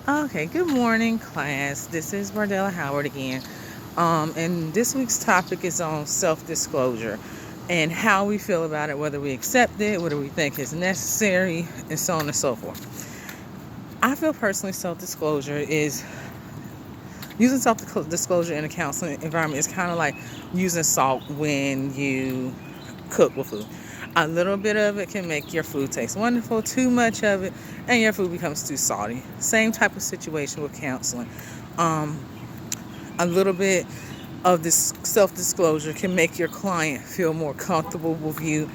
Okay, good morning, class. This is Bardella Howard again. And this week's topic is on self-disclosure and how we feel about it, whether we accept it, whether we think it's necessary, and so on and so forth. I feel personally self-disclosure is using self-disclosure in a counseling environment is kind of like using salt when you cook with food. A little bit of it can make your food taste wonderful. Too much of it, and your food becomes too salty. Same type of situation with counseling. Um, a little bit of this self-disclosure can make your client feel more comfortable with you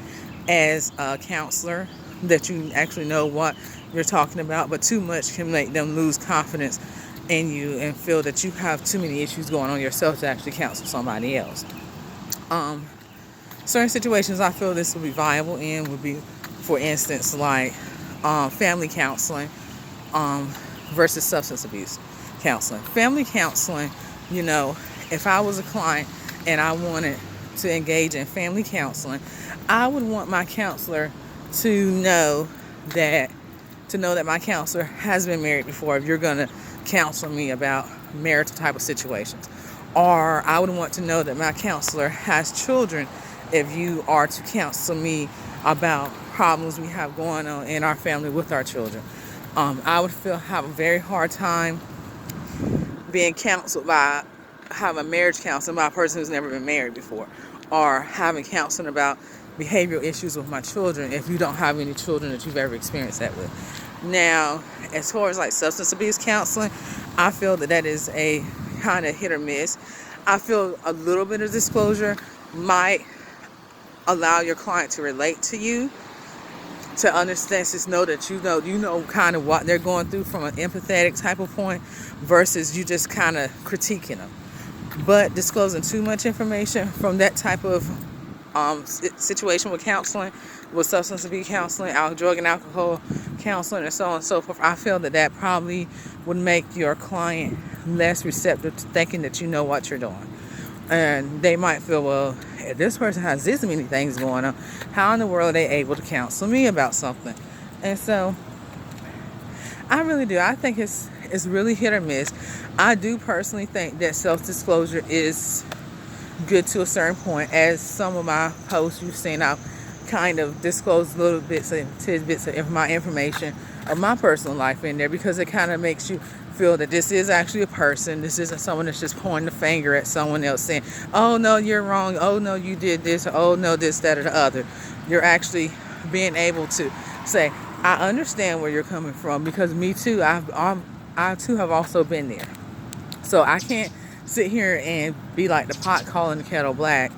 as a counselor, that you actually know what you're talking about, but too much can make them lose confidence in you and feel that you have too many issues going on yourself to actually counsel somebody else. Um, Certain situations I feel this would be viable in would be, for instance, like family counseling um, versus substance abuse counseling. Family counseling, if I was a client and I wanted to engage in family counseling, I would want my counselor to know that my counselor has been married before, if you're going to counsel me about marital type of situations. Or I would want to know that my counselor has children if you are to counsel me about problems we have going on in our family with our children. I would have a very hard time being counseled by having a marriage counseling by a person who's never been married before, or having counseling about behavioral issues with my children if you don't have any children that you've ever experienced that with. Now, as far as like substance abuse counseling, I feel that is a kind of hit or miss. I feel a little bit of disclosure might allow your client to relate to you, to understand, just know that you know kind of what they're going through from an empathetic type of point, versus you just kind of critiquing them. But disclosing too much information from that type of situation with counseling, with substance abuse counseling, drug and alcohol counseling, and so on and so forth, I feel that probably would make your client less receptive to thinking that you know what you're doing. And they might feel, well, if this person has this many things going on, how in the world are they able to counsel me about something? And so I really do. I think it's really hit or miss. I do personally think that self-disclosure is good to a certain point. As some of my posts you've seen, I've kind of disclosed little bits and tidbits of my information of my personal life in there, because it kind of makes you feel that this is actually a person. This isn't someone that's just pointing the finger at someone else saying, oh no, you're wrong, oh no, you did this, oh no, this, that, or the other. You're actually being able to say, I understand where you're coming from, because me too, I too have also been there. So I can't sit here and be like the pot calling the kettle black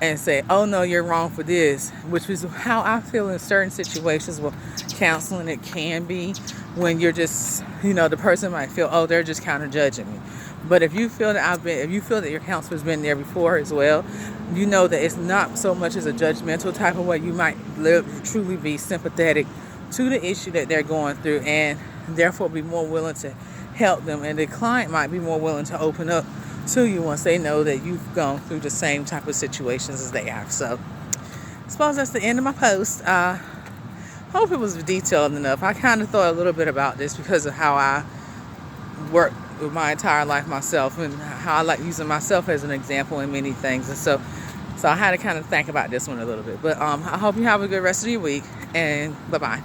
and say, oh no, you're wrong for this, which is how I feel in certain situations with counseling. It can be when you're just, the person might feel, oh, they're just kind of judging me. But if you feel that your counselor's been there before as well, you know that it's not so much as a judgmental type of way. You might truly be sympathetic to the issue that they're going through, and therefore be more willing to help them. And the client might be more willing to open up to you once they know that you've gone through the same type of situations as they have. So I suppose that's the end of my post. Hope it was detailed enough. I kind of thought a little bit about this because of how I work with my entire life myself, and how I like using myself as an example in many things. And so I had to kind of think about this one a little bit. But I hope you have a good rest of your week, and bye-bye.